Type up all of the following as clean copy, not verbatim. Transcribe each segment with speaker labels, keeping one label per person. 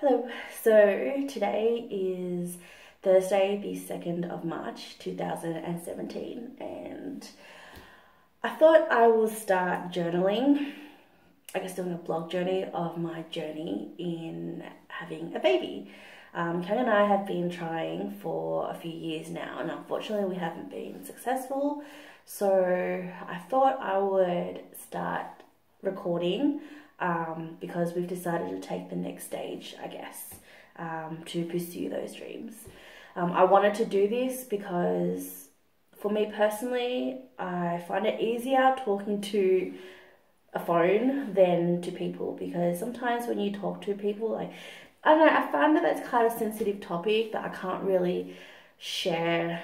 Speaker 1: Hello, so today is Thursday the 2nd of March 2017 and I thought I will start journaling, I guess doing a blog journey of my journey in having a baby. Kang and I have been trying for a few years now and unfortunately we haven't been successful, so I thought I would start recording because we've decided to take the next stage, I guess, to pursue those dreams. I wanted to do this because for me personally, I find it easier talking to a phone than to people, because sometimes when you talk to people, like, I don't know, I find that that's quite a sensitive topic that I can't really share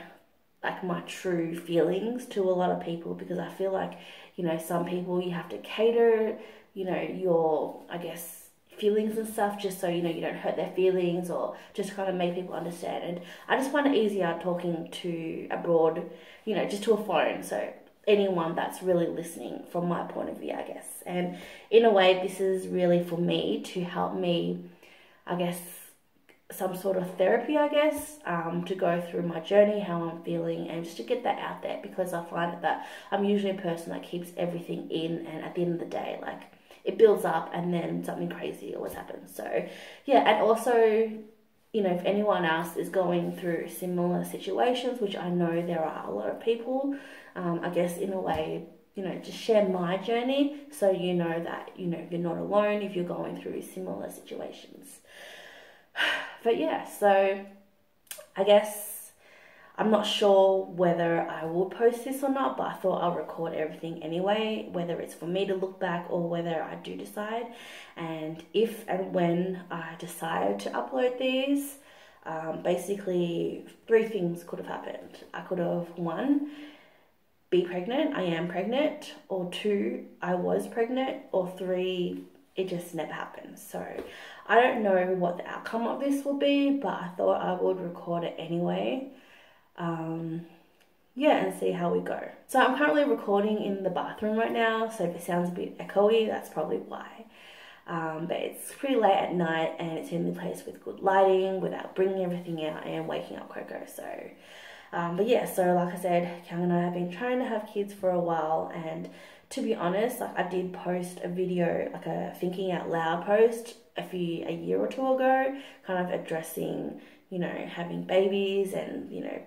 Speaker 1: like my true feelings to a lot of people, because I feel like, you know, some people you have to cater, you know, your, I guess, feelings and stuff just so, you know, you don't hurt their feelings or just kind of make people understand. And I just find it easier talking to a broad, you know, just to a phone. So anyone that's really listening from my point of view, I guess. And in a way, this is really for me to help me, I guess, some sort of therapy, I guess, to go through my journey, how I'm feeling, and just to get that out there, because I find that I'm usually a person that keeps everything in, and at the end of the day, like, it builds up and then something crazy always happens. So yeah, and also, you know, if anyone else is going through similar situations, which I know there are a lot of people, I guess in a way, you know, just share my journey so you know that, you know, you're not alone if you're going through similar situations. But yeah, so I guess I'm not sure whether I will post this or not, but I thought I'll record everything anyway, whether it's for me to look back or whether I do decide. And if and when I decide to upload these, basically 3 things could have happened. I could have, 1, be pregnant, I am pregnant, or 2, I was pregnant, or 3, it just never happened. So I don't know what the outcome of this will be, but I thought I would record it anyway. Yeah, and see how we go. So I'm currently recording in the bathroom right now, so if it sounds a bit echoey, that's probably why. But it's pretty late at night and it's in the place with good lighting without bringing everything out and waking up Coco. So but yeah, so like I said, Kang and I have been trying to have kids for a while, and to be honest, like, I did post a video, like a thinking out loud post a year or 2 ago, kind of addressing, you know, having babies and, you know,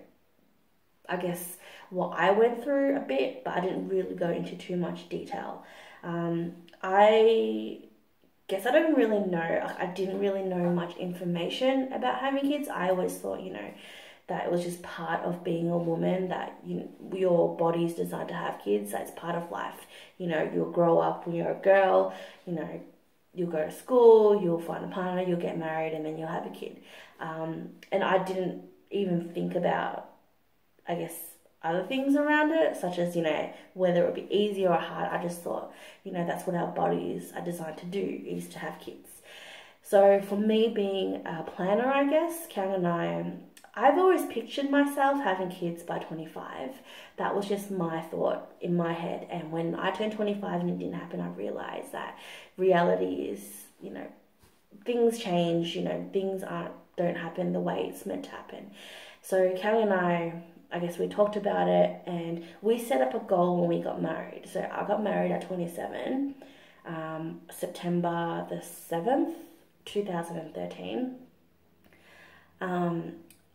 Speaker 1: I guess what I went through a bit, but I didn't really go into too much detail. I guess I don't really know, I didn't really know much information about having kids. I always thought, you know, that it was just part of being a woman, that your body's designed to have kids, that's part of life. You know, you'll grow up when you're a girl, you know, you'll go to school, you'll find a partner, you'll get married, and then you'll have a kid. And I didn't even think about, I guess, other things around it, such as, you know, whether it would be easy or hard. I just thought, you know, that's what our bodies are designed to do, is to have kids. So for me, being a planner, I guess, Kang and I've always pictured myself having kids by 25. That was just my thought in my head. And when I turned 25 and it didn't happen, I realized that reality is, you know, things change, you know, things don't happen the way it's meant to happen. So Kang and I guess we talked about it and we set up a goal when we got married. So I got married at 27, September the 7th, 2013.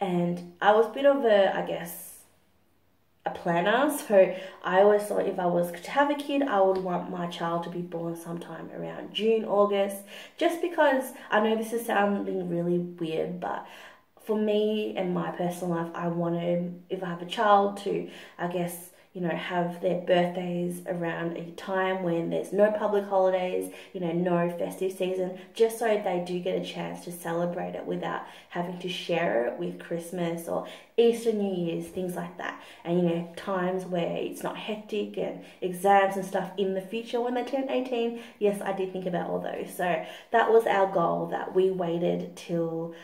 Speaker 1: And I was a bit of a, I guess, a planner. So I always thought if I was to have a kid, I would want my child to be born sometime around June, August, just because I know this is sounding really weird, but for me and my personal life, I wanted, if I have a child, to, I guess, you know, have their birthdays around a time when there's no public holidays, you know, no festive season, just so they do get a chance to celebrate it without having to share it with Christmas or Easter, New Year's, things like that. And, you know, times where it's not hectic and exams and stuff in the future when they turn 18. Yes, I did think about all those. So that was our goal, that we waited till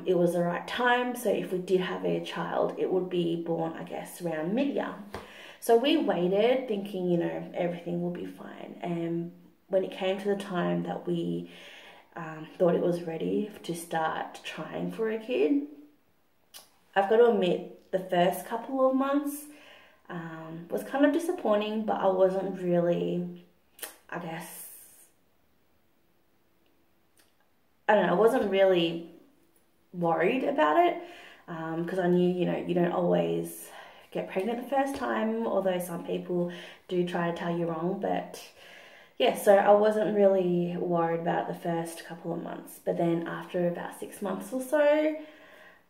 Speaker 1: it was the right time. So if we did have a child, it would be born, I guess, around mid-year. So we waited thinking, you know, everything will be fine. And when it came to the time that we thought it was ready to start trying for a kid. I've got to admit, the first couple of months was kind of disappointing, but I wasn't really, I guess, I don't know, I wasn't really worried about it, because I knew, you don't always get pregnant the first time, although some people do try to tell you wrong. But yeah, so I wasn't really worried about it the first couple of months. But then after about 6 months or so,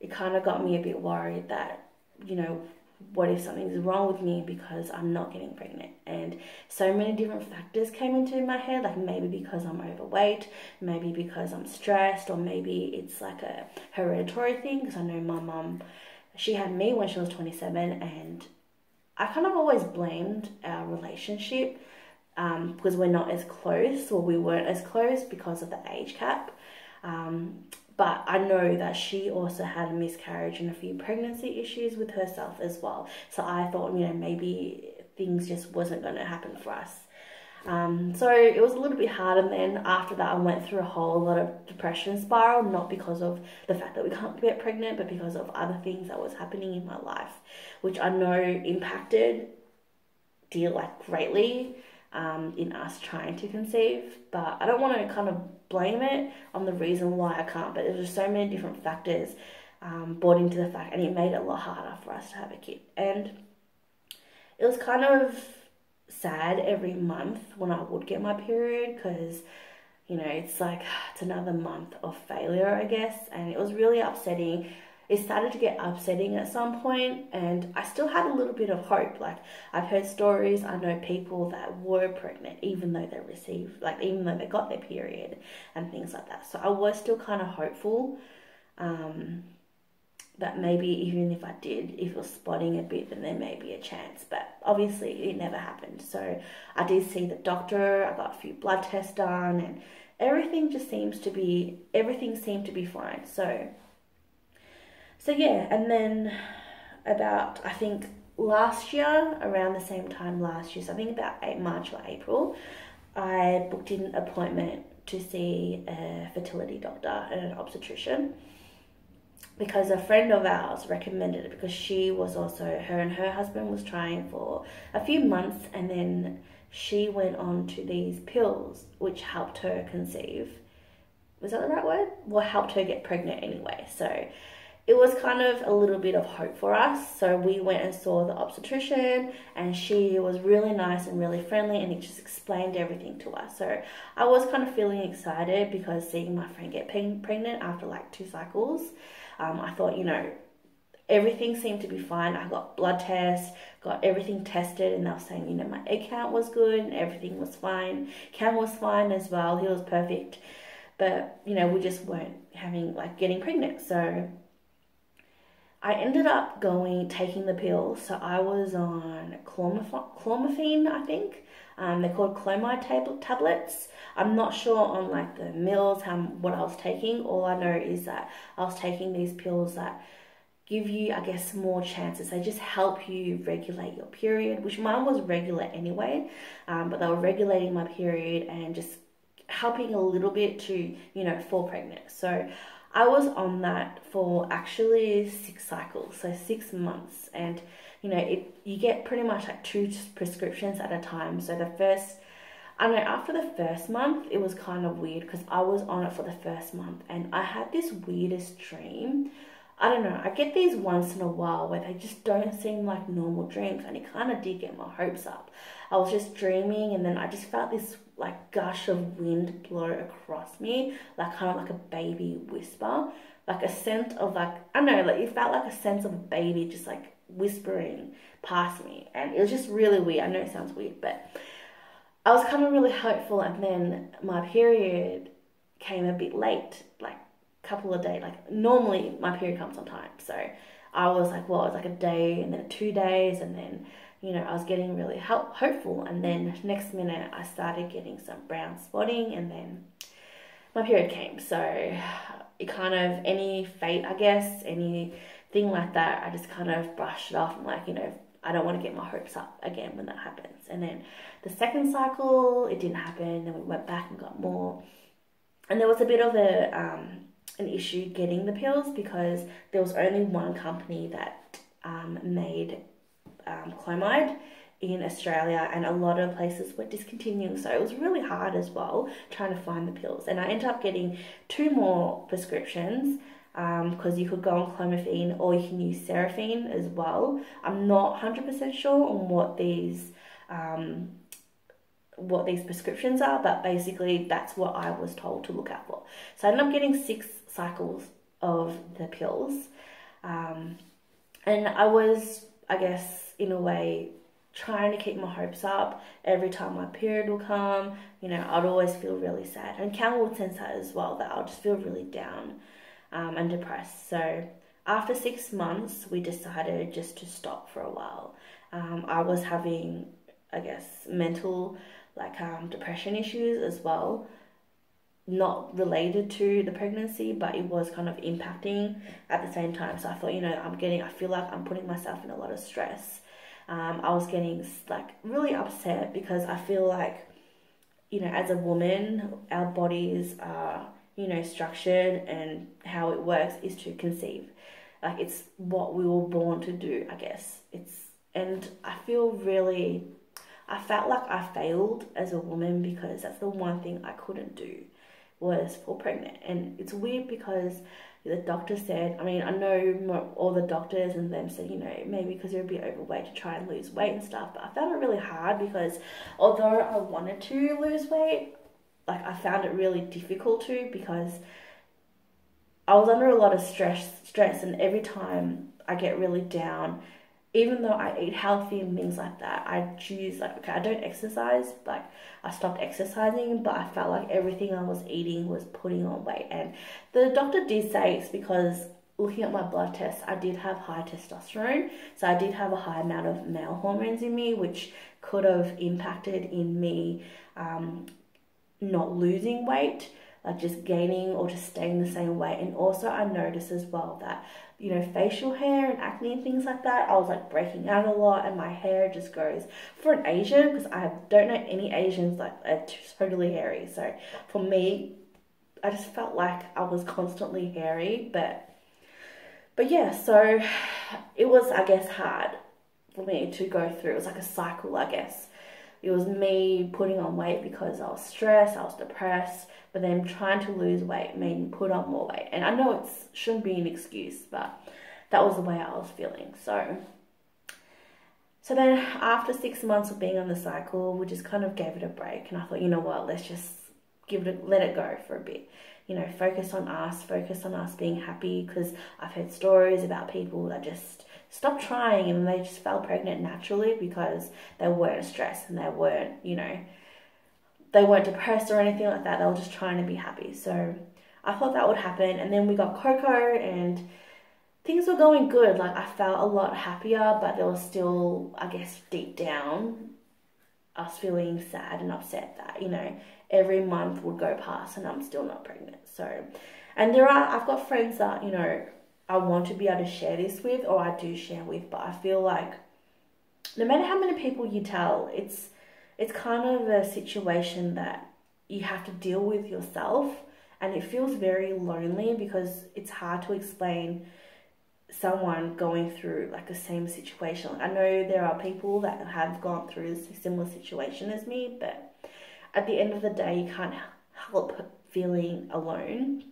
Speaker 1: it kind of got me a bit worried that, what if something's wrong with me because I'm not getting pregnant? And so many different factors came into my head, like maybe because I'm overweight, maybe because I'm stressed, or maybe it's like a hereditary thing, because I know my mum, she had me when she was 27, and I kind of always blamed our relationship because we're not as close, or we weren't as close because of the age gap. But I know that she also had a miscarriage and a few pregnancy issues with herself as well. So I thought, maybe things just wasn't going to happen for us. So it was a little bit hard. And then after that, I went through a whole lot of depression spiral, not because of the fact that we can't get pregnant, but because of other things that was happening in my life, which I know impacted greatly in us trying to conceive. But I don't want to kind of blame it on the reason why I can't, but there's just so many different factors brought into the fact, and it made it a lot harder for us to have a kid. And it was kind of sad every month when I would get my period, because it's another month of failure, I guess. And it was really upsetting. It started to get upsetting at some point, and I still had a little bit of hope. I've heard stories, I know people that were pregnant even though even though they got their period and things like that. So I was still kind of hopeful that maybe even if I did, if it was spotting a bit, then there may be a chance. But obviously it never happened. So I did see the doctor, I got a few blood tests done, and everything seemed to be fine. So yeah, and then about, I think last year, around the same time last year, so I think about March or April, I booked in an appointment to see a fertility doctor and an obstetrician, because a friend of ours recommended it, because her and her husband was trying for a few months, and then she went on to these pills which helped her conceive. Was that the right word? Well, helped her get pregnant anyway. So it was kind of a little bit of hope for us. So we went and saw the obstetrician, and she was really nice and really friendly, and it just explained everything to us. So I was kind of feeling excited, because seeing my friend get pregnant after 2 cycles, I thought, everything seemed to be fine. I got blood tests, got everything tested, and they were saying, my egg count was good and everything was fine. Cam was fine as well. He was perfect. But, we just weren't getting pregnant. So I ended up taking the pills. So I was on clomiphene, I think. They're called Clomide tablets. I'm not sure on the mils, what I was taking. All I know is that I was taking these pills that give you, I guess, more chances. They just help you regulate your period, which mine was regular anyway. But they were regulating my period and just helping a little bit to, fall pregnant. So I was on that for actually 6 cycles, so 6 months. And, you get pretty much 2 prescriptions at a time. So after the first month, it was kind of weird, because I was on it for the first month, and I had this weirdest dream. I don't know, I get these once in a while where they just don't seem like normal dreams, and it kind of did get my hopes up. I was just dreaming, and then I just felt this gush of wind blow across me, kind of like a baby whisper, a scent of I don't know, it felt like a sense of a baby just whispering past me, and it was just really weird. I know it sounds weird, but I was kind of really hopeful. And then my period came a bit late, couple of days. Normally my period comes on time, so I was it was a day, and then 2 days, and then I was getting really hopeful. And then next minute I started getting some brown spotting, and then my period came. So it kind of, any fate, I guess, anything like that, I just kind of brushed it off. I'm I don't want to get my hopes up again when that happens. And then the second cycle, it didn't happen. Then we went back and got more. And there was a bit of an issue getting the pills because there was only one company that made clomide in Australia, and a lot of places were discontinuing, so it was really hard as well trying to find the pills. And I ended up getting 2 more prescriptions because you could go on clomiphene or you can use seraphine as well. I'm not 100% sure on what these prescriptions are, but basically that's what I was told to look out for. So I ended up getting 6 cycles of the pills, and I was, I guess, in a way, trying to keep my hopes up. Every time my period will come, you know, I'd always feel really sad, and Cal would sense that as well, that I'll just feel really down and depressed. So after 6 months, we decided just to stop for a while. I was having, I guess, mental depression issues as well, not related to the pregnancy, but it was kind of impacting at the same time. So I thought, you know, I feel like I'm putting myself in a lot of stress. I was getting really upset because I feel like, you know, as a woman, our bodies are, you know, structured, and how it works is to conceive. Like, it's what we were born to do, I guess. And I felt like I failed as a woman because that's the one thing I couldn't do, was fall pregnant. And it's weird because the doctor said, I mean, I know all the doctors and them said, you know, maybe because you're a bit overweight to try and lose weight and stuff, but I found it really hard because although I wanted to lose weight, like, I found it really difficult to, because I was under a lot of stress, and every time I get really down, even though I eat healthy and things like that, I choose, okay, I don't exercise, I stopped exercising, but I felt like everything I was eating was putting on weight. And the doctor did say it's because, looking at my blood tests, I did have high testosterone, so I did have a high amount of male hormones in me, which could have impacted in me not losing weight, like just gaining or just staying the same weight. And also I noticed as well that, you know, facial hair and acne and things like that, I was breaking out a lot, and my hair just grows. For an Asian, because I don't know any Asians that are totally hairy, so for me, I just felt like I was constantly hairy. But yeah, so it was, I guess, hard for me to go through. It was like a cycle, I guess. It was me putting on weight because I was stressed, I was depressed, but then trying to lose weight made me put on more weight. And I know it shouldn't be an excuse, but that was the way I was feeling. So then after 6 months of being on the cycle, we just kind of gave it a break. And I thought, you know what, let's just let it go for a bit. You know, focus on us being happy, because I've heard stories about people that just stopped trying and they just fell pregnant naturally because they weren't stressed and they weren't, you know, they weren't depressed or anything like that. They were just trying to be happy. So I thought that would happen. And then we got Coco and things were going good. Like, I felt a lot happier, but there was still, I guess, deep down, I was feeling sad and upset that, you know, every month would go past and I'm still not pregnant. So, and I've got friends that, you know, I want to be able to share this with, or I do share with, but I feel like no matter how many people you tell, it's kind of a situation that you have to deal with yourself, and it feels very lonely because it's hard to explain someone going through the same situation. I know there are people that have gone through a similar situation as me, but at the end of the day, you can't help feeling alone.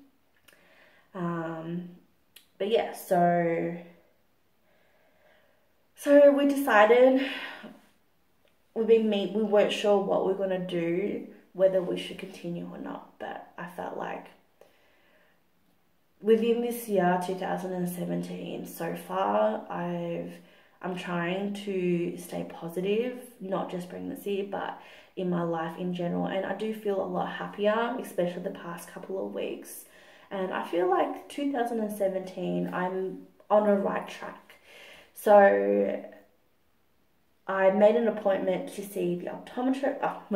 Speaker 1: But yeah, so we decided we weren't sure what we were going to do, whether we should continue or not, but I felt like within this year, 2017, so far, I'm trying to stay positive, not just pregnancy, but in my life in general. And I do feel a lot happier, especially the past couple of weeks. And I feel like 2017, I'm on a right track. So I made an appointment to see the optometrist, not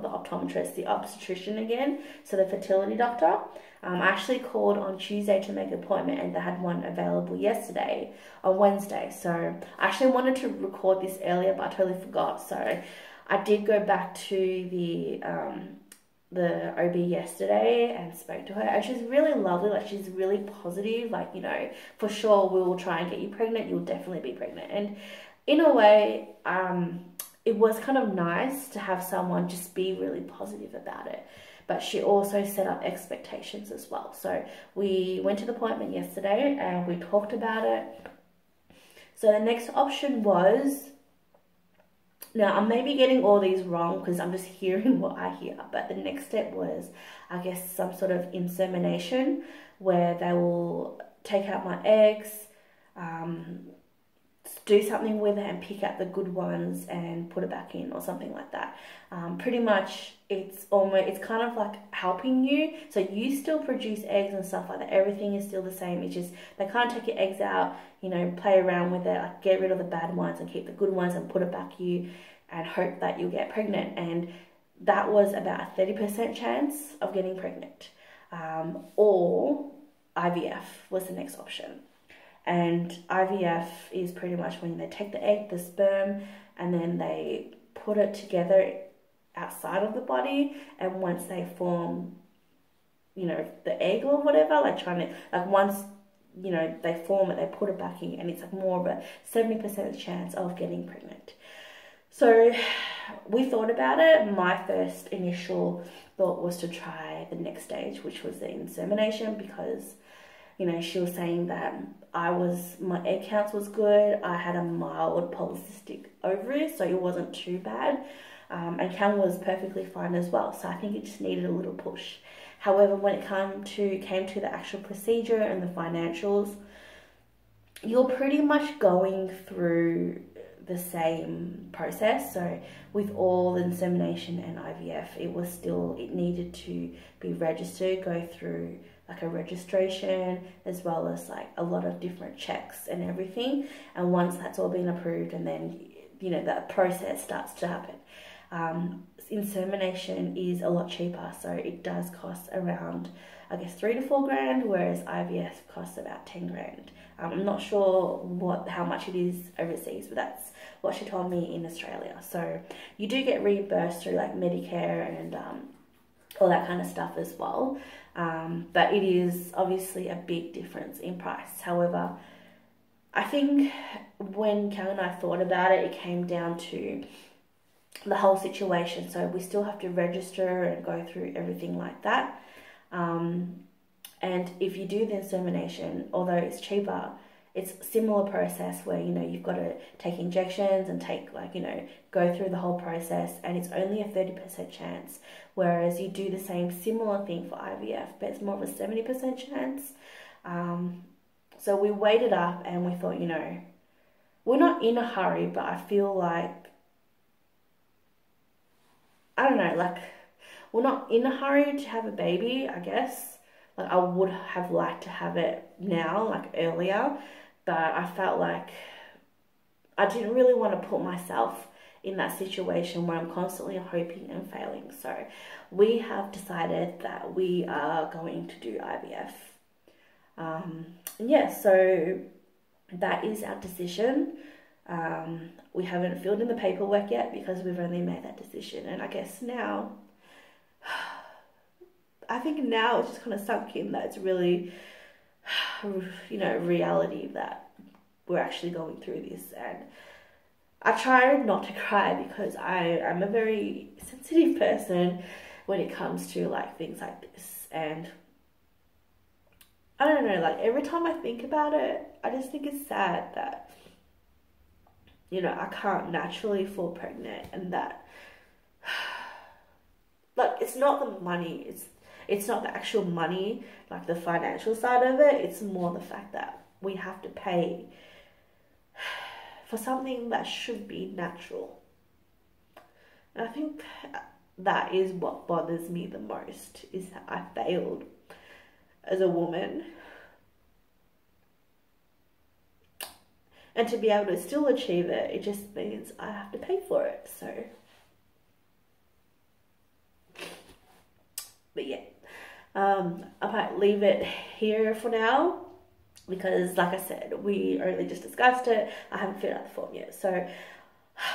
Speaker 1: the optometrist, the obstetrician again, so the fertility doctor. I actually called on Tuesday to make an appointment, and they had one available yesterday on Wednesday. So I actually wanted to record this earlier, but I totally forgot. So I did go back to the the OB yesterday and spoke to her, and she's really lovely. Like, she's really positive, like, you know, for sure we will try and get you pregnant, you'll definitely be pregnant. And in a way, it was kind of nice to have someone just be really positive about it. But she also set up expectations as well. So we went to the appointment yesterday and we talked about it. So the next option was, now I may be getting all these wrong because I'm just hearing what I hear, but the next step was, I guess, some sort of insemination where they will take out my eggs, do something with it and pick out the good ones and put it back in or something like that. Pretty much it's kind of like helping you. So you still produce eggs and stuff like that. Everything is still the same. It's just they can't take your eggs out, you know, play around with it, like get rid of the bad ones and keep the good ones and put it back you and hope that you'll get pregnant. And that was about a 30% chance of getting pregnant. Or IVF was the next option. And IVF is pretty much when they take the egg, the sperm, and then they put it together outside of the body. And once they form, you know, the egg or whatever, once, you know, they form it, they put it back in, and it's like more of a 70% chance of getting pregnant. So we thought about it. My first initial thought was to try the next stage, which was the insemination, because, you know, she was saying that my egg counts was good. I had a mild polycystic ovary, so it wasn't too bad. And Cam was perfectly fine as well. So I think it just needed a little push. However, when it came to the actual procedure and the financials, you're pretty much going through the same process. So with all the insemination and IVF, it needed to be registered, go through like a registration, as well as like a lot of different checks and everything. And once that's all been approved, and then, you know, that process starts to happen. Insemination is a lot cheaper, so it does cost around, I guess, 3 to 4 grand, whereas IVF costs about 10 grand. I'm not sure how much it is overseas, but that's what she told me in Australia. So you do get reimbursed through like Medicare and all that kind of stuff as well. But it is obviously a big difference in price. However, I think when Cal and I thought about it, it came down to the whole situation. So we still have to register and go through everything like that. And if you do the insemination, although it's cheaper, it's a similar process where, you know, you've got to take injections and go through the whole process, and it's only a 30% chance. Whereas you do the same similar thing for IVF, but it's more of a 70% chance. So we weighed it up and we thought, you know, we're not in a hurry, but I feel like, I don't know, like, we're not in a hurry to have a baby, I guess. Like, I would have liked to have it now, like earlier, but I felt like I didn't really want to put myself in that situation where I'm constantly hoping and failing. So we have decided that we are going to do IVF. Yeah, so that is our decision. We haven't filled in the paperwork yet because we've only made that decision, and I guess now, I think now it's just kind of sunk in that it's really, you know, reality that we're actually going through this. And I try not to cry because I'm a very sensitive person when it comes to like things like this. And I don't know, like every time I think about it, I just think it's sad that, you know, I can't naturally fall pregnant, and that, like, it's not the money, it's not the actual money, like the financial side of it. It's more the fact that we have to pay for something that should be natural. And I think that is what bothers me the most, is that I failed as a woman. And to be able to still achieve it, it just means I have to pay for it. So, but yeah, I might leave it here for now because, like I said, we only just discussed it. I haven't filled out the form yet. So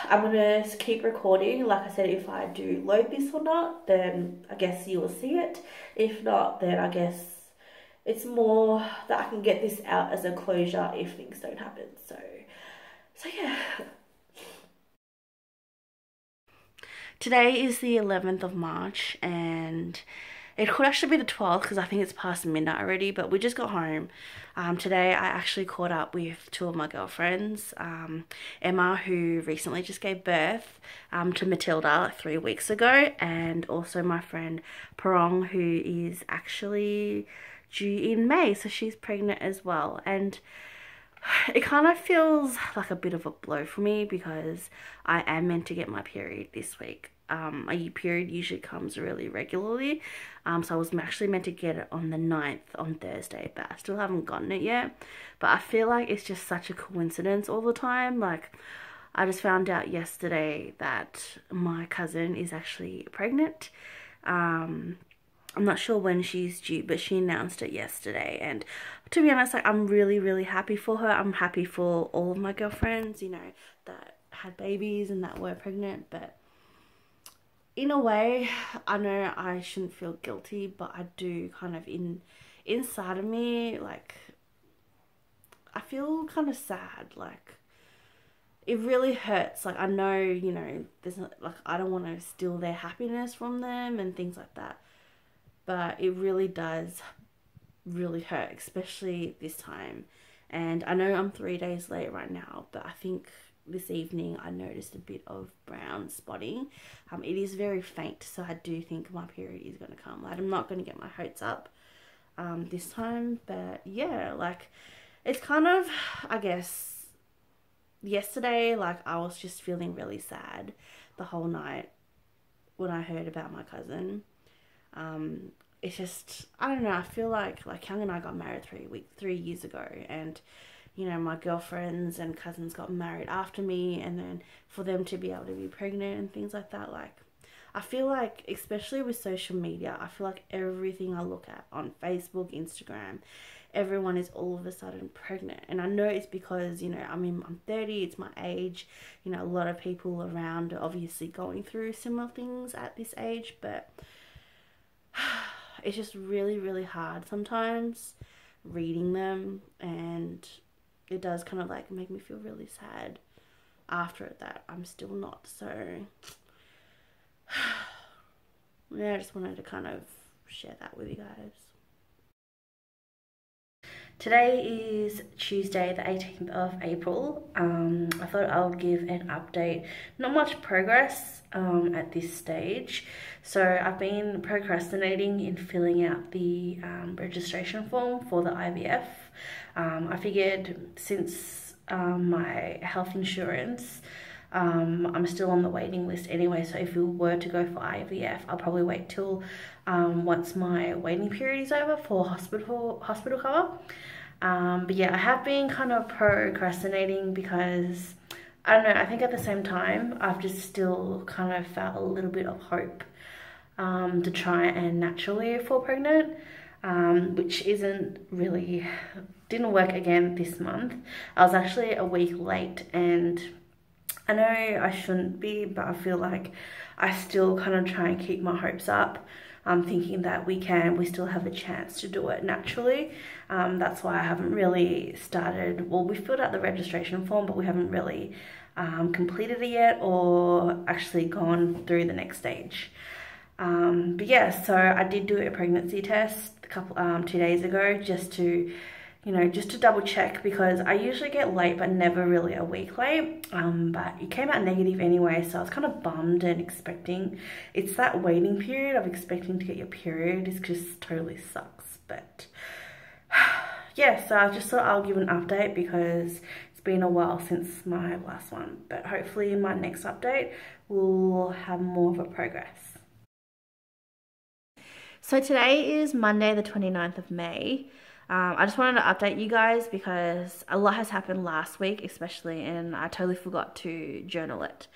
Speaker 1: I'm gonna keep recording. Like I said, if I do load this or not, then I guess you will see it. If not, then I guess it's more that I can get this out as a closure if things don't happen. So yeah. Today is the 11th of March and it could actually be the 12th because I think it's past midnight already, but we just got home. Today I actually caught up with two of my girlfriends. Emma, who recently just gave birth to Matilda like 3 weeks ago, and also my friend Perong, who is actually due in May, so she's pregnant as well. And it kind of feels like a bit of a blow for me because I am meant to get my period this week. My period usually comes really regularly, so I was actually meant to get it on the 9th on Thursday, but I still haven't gotten it yet. But I feel like it's just such a coincidence all the time. Like, I just found out yesterday that my cousin is actually pregnant. I'm not sure when she's due, but she announced it yesterday, and to be honest, like, I'm really happy for her. I'm happy for all of my girlfriends, you know, that had babies and that were pregnant. But in a way, I know I shouldn't feel guilty, but I do kind of inside of me, like, I feel kind of sad. Like, it really hurts. Like, I know, you know, there's not, like, I don't want to steal their happiness from them and things like that, but it really does really hurt, especially this time. And I know I'm 3 days late right now, but I think this evening I noticed a bit of brown spotting. It is very faint, so I do think my period is going to come. Like, I'm not going to get my hopes up this time, but yeah, like, it's kind of, I guess, yesterday, like, I was just feeling really sad the whole night when I heard about my cousin. It's just, I don't know, I feel like Young and I got married 3 years ago, and you know, my girlfriends and cousins got married after me, and then for them to be able to be pregnant and things like that, like, I feel like, especially with social media, I feel like everything I look at on Facebook, Instagram, everyone is all of a sudden pregnant. And I know it's because, you know, I mean, I'm 30, it's my age, you know, a lot of people around are obviously going through similar things at this age, but it's just really hard sometimes reading them, and it does kind of like make me feel really sad after that I'm still not. So yeah, I just wanted to kind of share that with you guys. Today is Tuesday, the 18th of April. I thought I would give an update. Not much progress at this stage. So I've been procrastinating in filling out the registration form for the IVF. I figured since my health insurance, I'm still on the waiting list anyway, so if we were to go for IVF, I'll probably wait till once my waiting period is over for hospital cover. But yeah, I have been kind of procrastinating because, I don't know, I think at the same time, I've just still kind of felt a little bit of hope to try and naturally fall pregnant, which didn't work again this month. I was actually a week late, and I know I shouldn't be, but I feel like I still kind of try and keep my hopes up. I'm thinking that we still have a chance to do it naturally. That's why I haven't really started, well, we filled out the registration form, but we haven't really completed it yet or actually gone through the next stage. But yeah, so I did do a pregnancy test 2 days ago just to double check, because I usually get late but never really a week late, but it came out negative anyway, so I was kind of bummed and expecting. It's that waiting period of expecting to get your period is just totally sucks. But yeah, so I just thought I'll give an update because it's been a while since my last one, but hopefully in my next update we'll have more of a progress. So today is Monday the 29th of May. I just wanted to update you guys because a lot has happened last week especially, and I totally forgot to journal it.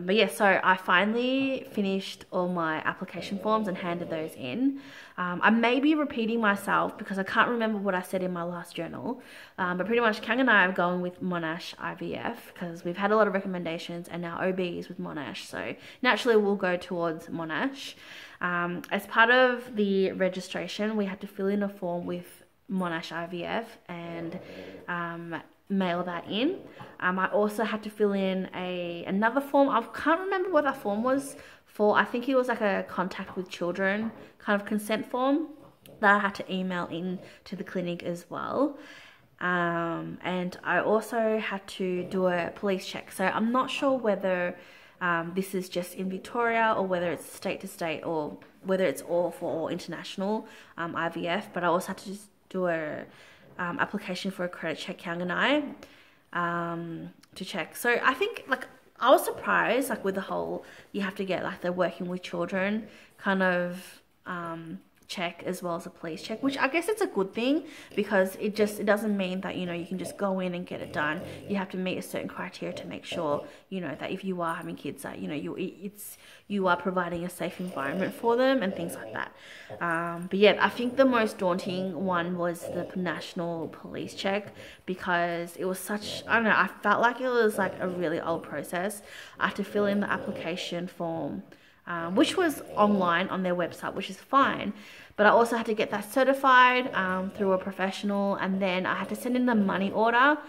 Speaker 1: But yeah, so I finally finished all my application forms and handed those in. I may be repeating myself because I can't remember what I said in my last journal. But pretty much Kang and I are going with Monash IVF because we've had a lot of recommendations, and now OB is with Monash. So naturally we'll go towards Monash. As part of the registration, we had to fill in a form with Monash IVF and mail that in. I also had to fill in another form. I can't remember what that form was for. I think it was like a contact with children kind of consent form that I had to email in to the clinic as well. And I also had to do a police check. So I'm not sure whether this is just in Victoria or whether it's state to state or whether it's all for all international IVF, but I also had to just do a application for a credit check, Kang and I, to check. So I think, like, I was surprised, like, with the whole, you have to get, like, the working with children kind of check as well as a police check, which I guess it's a good thing because it doesn't mean that, you know, you can just go in and get it done. You have to meet a certain criteria to make sure, you know, that if you are having kids, that, you know, you are providing a safe environment for them and things like that. But yeah, I think the most daunting one was the national police check because it was such, I don't know, I felt like it was like a really old process. I had to fill in the application form, which was online on their website, which is fine. But I also had to get that certified through a professional, and then I had to send in the money order,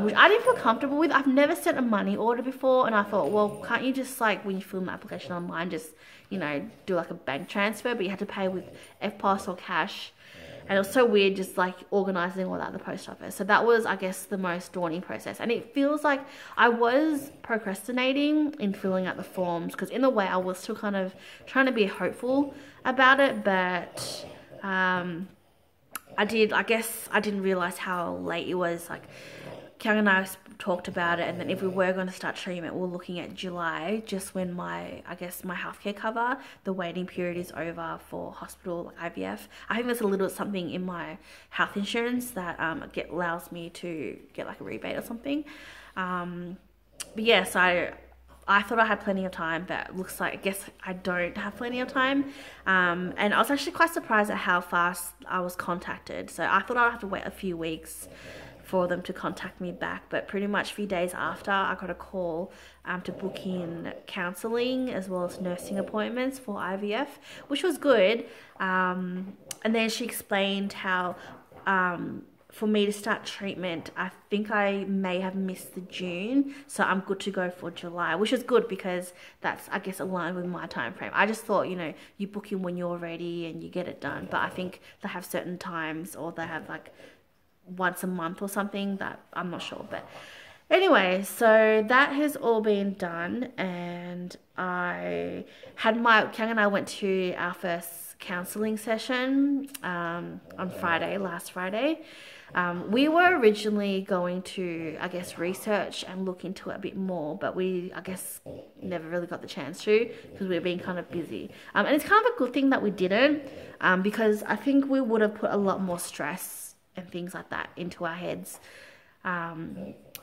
Speaker 1: which I didn't feel comfortable with. I've never sent a money order before, and I thought, well, can't you just, like, when you fill an application online, just, you know, do like a bank transfer? But you had to pay with EFTPOS or cash. And it was so weird just like organizing all that at the post office. So that was, I guess, the most daunting process. And it feels like I was procrastinating in filling out the forms because in a way I was still kind of trying to be hopeful about it. But I guess I didn't realize how late it was. Like, Kang and I talked about it, and then if we were going to start treatment, we're looking at July, just when my healthcare cover, the waiting period is over for hospital IVF. I think there's a little something in my health insurance that allows me to get like a rebate or something. But yeah, so I thought I had plenty of time, but it looks like, I guess I don't have plenty of time. And I was actually quite surprised at how fast I was contacted. So I thought I'd have to wait a few weeks for them to contact me back, but pretty much a few days after, I got a call to book in counselling as well as nursing appointments for IVF, which was good. And then she explained how for me to start treatment, I think I may have missed the June, so I'm good to go for July, which is good because that's, I guess, aligned with my time frame. I just thought, you know, you book in when you're ready and you get it done, but I think they have certain times, or they have like once a month or something, that I'm not sure. But anyway, so that has all been done, and Kang and I went to our first counselling session on last Friday. We were originally going to, I guess, research and look into it a bit more, but we, I guess, never really got the chance to because we were being kind of busy. And it's kind of a good thing that we didn't, because I think we would have put a lot more stress and things like that into our heads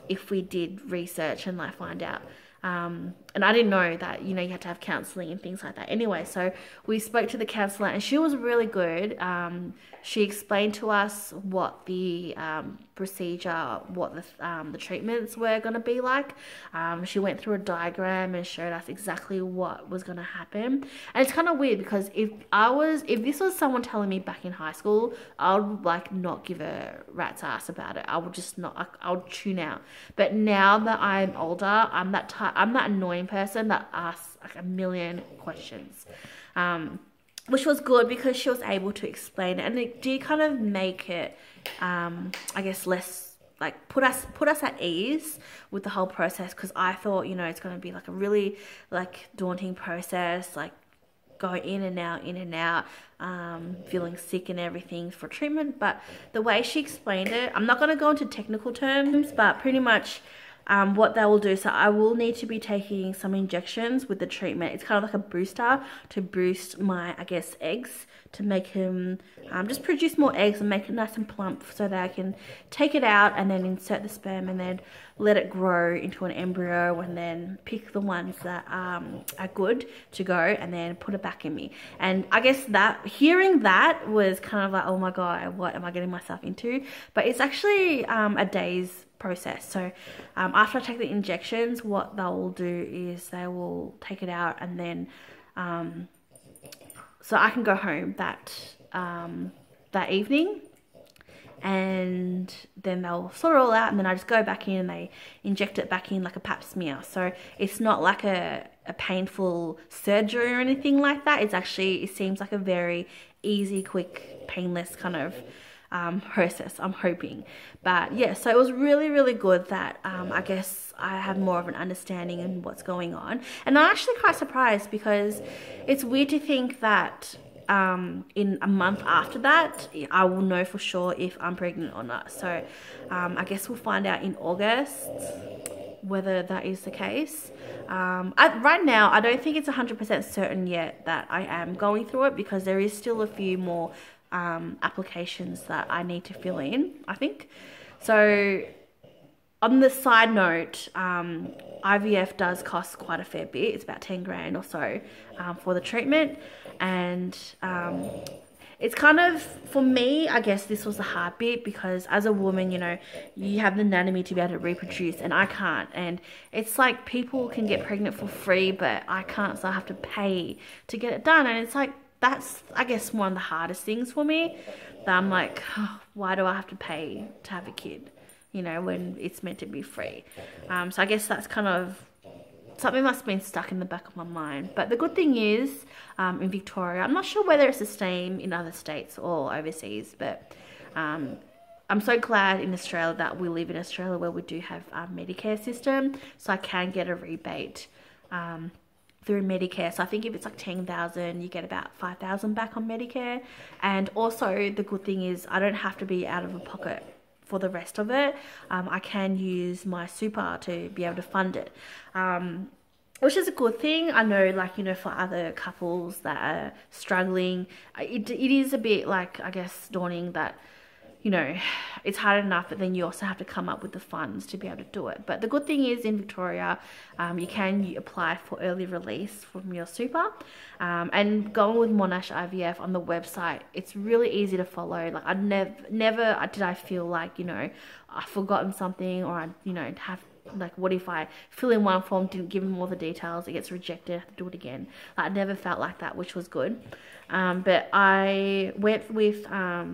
Speaker 1: if we did research and like find out. And I didn't know that, you know, you had to have counselling and things like that. Anyway, so we spoke to the counsellor and she was really good. She explained to us what the procedure, what the treatments were going to be like. She went through a diagram and showed us exactly what was going to happen. And it's kind of weird because if this was someone telling me back in high school, I would like not give a rat's ass about it. I would just not, I would tune out. But now that I'm older, I'm that annoying person that asks like a million questions. Which was good because she was able to explain it, and it did kind of make it, I guess, less like put us at ease with the whole process, because I thought, you know, it's going to be like a really like daunting process, like going in and out, feeling sick and everything for treatment. But the way she explained it, I'm not going to go into technical terms, but pretty much what they will do, so I will need to be taking some injections with the treatment. It's kind of like a booster to boost my, I guess, eggs, to make him just produce more eggs and make it nice and plump, so that I can take it out and then insert the sperm and then let it grow into an embryo, and then pick the ones that are good to go and then put it back in me. And I guess that hearing that was kind of like, oh my god, what am I getting myself into? But it's actually a day's process. So after I take the injections, what they'll do is they will take it out, and then so I can go home that evening, and then they'll sort it all out, and then I just go back in and they inject it back in like a pap smear. So it's not like a painful surgery or anything like that. It's actually, it seems like a very easy, quick, painless kind of process, I'm hoping. But yeah, so it was really, really good that I guess I have more of an understanding in what's going on. And I'm actually quite surprised, because it's weird to think that in a month after that I will know for sure if I'm pregnant or not. So I guess we'll find out in August whether that is the case. Right now I don't think it's 100% certain yet that I am going through it, because there is still a few more applications that I need to fill in, I think. So on the side note, IVF does cost quite a fair bit. It's about 10 grand or so for the treatment. And it's kind of, for me, I guess this was the hard bit, because as a woman, you know, you have the anatomy to be able to reproduce, and I can't. And it's like people can get pregnant for free, but I can't, so I have to pay to get it done. And it's like, that's, I guess, one of the hardest things for me, that I'm like, oh, why do I have to pay to have a kid, you know, when it's meant to be free? So I guess that's kind of something that's been stuck in the back of my mind. But the good thing is, in Victoria, I'm not sure whether it's the same in other states or overseas, but I'm so glad in Australia that we live in Australia, where we do have a Medicare system, so I can get a rebate through Medicare. So I think if it's like 10,000, you get about 5,000 back on Medicare. And also the good thing is I don't have to be out of a pocket for the rest of it. I can use my super to be able to fund it, which is a good thing. I know, like, you know, for other couples that are struggling, it is a bit like, I guess, daunting that, you know, it's hard enough, but then you also have to come up with the funds to be able to do it. But the good thing is in Victoria, you can apply for early release from your super. And going with Monash IVF on the website, it's really easy to follow. Like, I never did I feel like, you know, I've forgotten something, or I, you know, have, like, what if I fill in one form, didn't give them all the details, it gets rejected, I have to do it again. Like, I never felt like that, which was good. But I went with,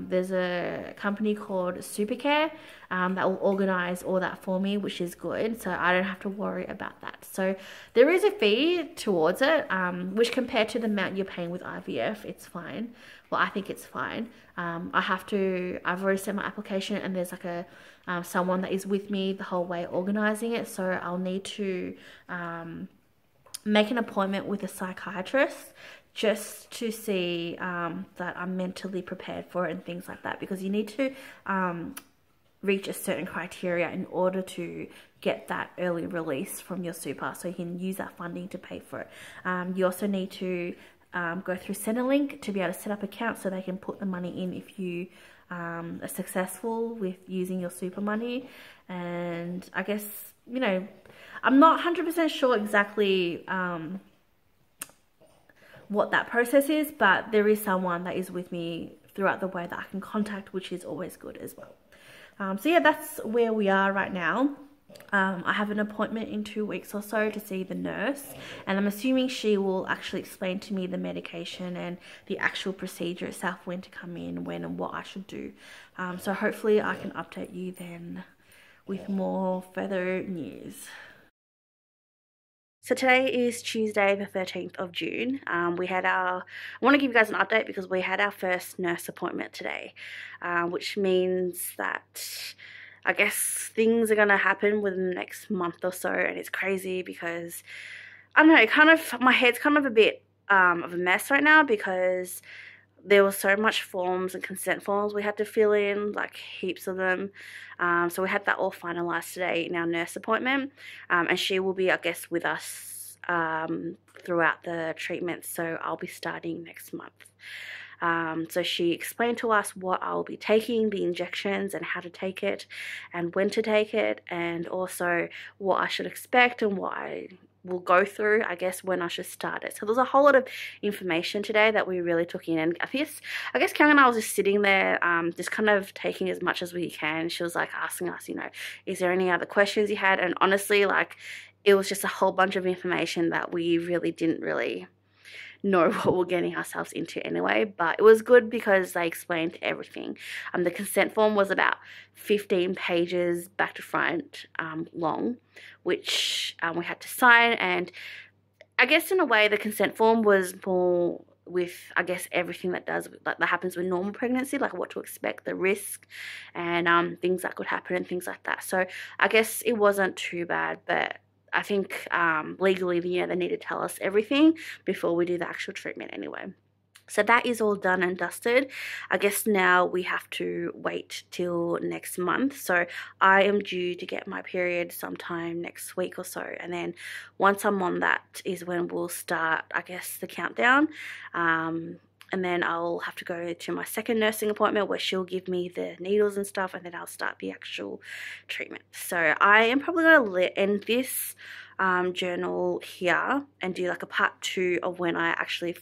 Speaker 1: there's a company called Supercare that will organize all that for me, which is good. So I don't have to worry about that. So there is a fee towards it, which compared to the amount you're paying with IVF, it's fine. Well, I think it's fine. I've already sent my application, and there's like a, someone that is with me the whole way organizing it. So I'll need to make an appointment with a psychiatrist, just to see that I'm mentally prepared for it and things like that, because you need to reach a certain criteria in order to get that early release from your super, so you can use that funding to pay for it. You also need to go through Centrelink to be able to set up accounts, so they can put the money in if you are successful with using your super money. And I guess, you know, I'm not 100% sure exactly what that process is, but there is someone that is with me throughout the way that I can contact, which is always good as well. So yeah, that's where we are right now. I have an appointment in 2 weeks or so to see the nurse, and I'm assuming she will actually explain to me the medication and the actual procedure itself, when to come in, when, and what I should do. So hopefully I can update you then with more further news. So today is Tuesday the 13th of June. I want to give you guys an update because we had our first nurse appointment today, which means that I guess things are going to happen within the next month or so. And it's crazy because, I don't know, my head's kind of a bit of a mess right now, because there was so much forms and consent forms we had to fill in, like heaps of them. So we had that all finalised today in our nurse appointment, and she will be, I guess, with us throughout the treatment, so I'll be starting next month. So she explained to us what I'll be taking, the injections and how to take it and when to take it, and also what I should expect and what I will go through, I guess, when I should start it. So there's a whole lot of information today that we really took in, and I guess Karen and I was just sitting there just kind of taking as much as we can. She was like asking us, is there any other questions you had? And honestly, like, it was just a whole bunch of information that we really didn't know what we're getting ourselves into anyway, but it was good because they explained everything. The consent form was about 15 pages back to front long, which we had to sign, and I guess in a way the consent form was more with, I guess, everything that happens with normal pregnancy, like what to expect, the risk, and things that could happen and things like that. So I guess it wasn't too bad, but I think legally, they need to tell us everything before we do the actual treatment anyway. So that is all done and dusted. I guess now we have to wait till next month. So I am due to get my period sometime next week or so. And then once I'm on that is when we'll start, I guess, the countdown. And then I'll have to go to my second nursing appointment where she'll give me the needles and stuff, and then I'll start the actual treatment. So I am probably going to end this journal here and do like a part 2 of when I actually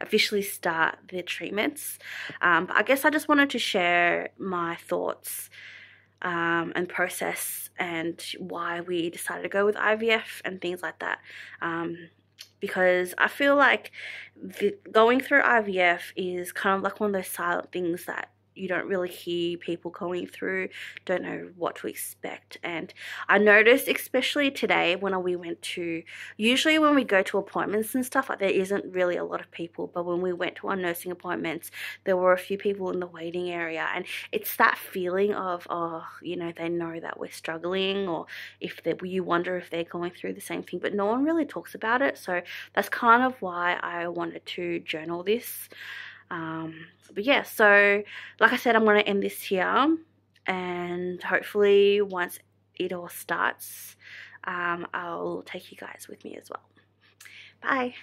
Speaker 1: officially start the treatments. But I guess I just wanted to share my thoughts and process and why we decided to go with IVF and things like that. Because I feel like going through IVF is kind of like one of those silent things that you don't really hear people going through, don't know what to expect. And I noticed, especially today when we went to, usually when we go to appointments and stuff, like, there isn't really a lot of people, but when we went to our nursing appointments, there were a few people in the waiting area, and it's that feeling of, they know that we're struggling, or you wonder if they're going through the same thing, but no one really talks about it. So that's kind of why I wanted to journal this. But yeah, so like I said, I'm going to end this here, and hopefully once it all starts, I'll take you guys with me as well. Bye.